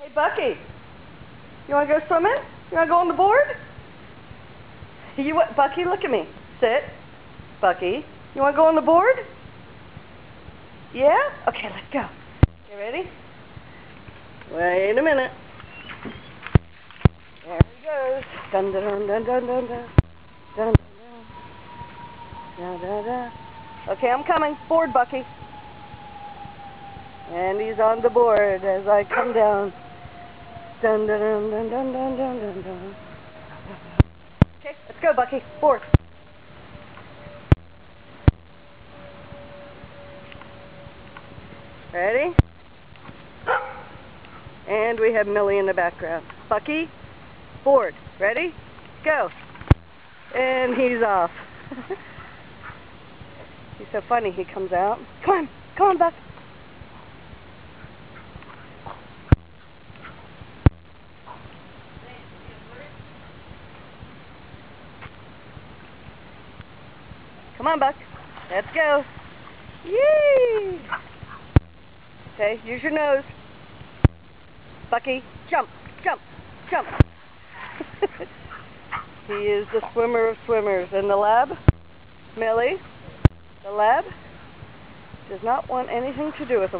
Hey, Bucky, you want to go swimming? You want to go on the board? Bucky, look at me. Sit. Bucky, you want to go on the board? Yeah? Okay, let's go. You ready? Wait a minute. There he goes. Dun dun dun dun dun dun dun. Dun dun dun dun. Okay, I'm coming. Board, Bucky. And he's on the board as I come down. Dun dun dun dun dun dun dun dun dun. Okay, let's go, Bucky. Board. Ready? And we have Millie in the background. Bucky, board. Ready? Go. And he's off. He's so funny, he comes out. Come on, Buck. Come on, Buck. Let's go. Yee! Okay, use your nose. Bucky, jump, jump, jump. He is the swimmer of swimmers. And the lab, Millie, the lab does not want anything to do with him.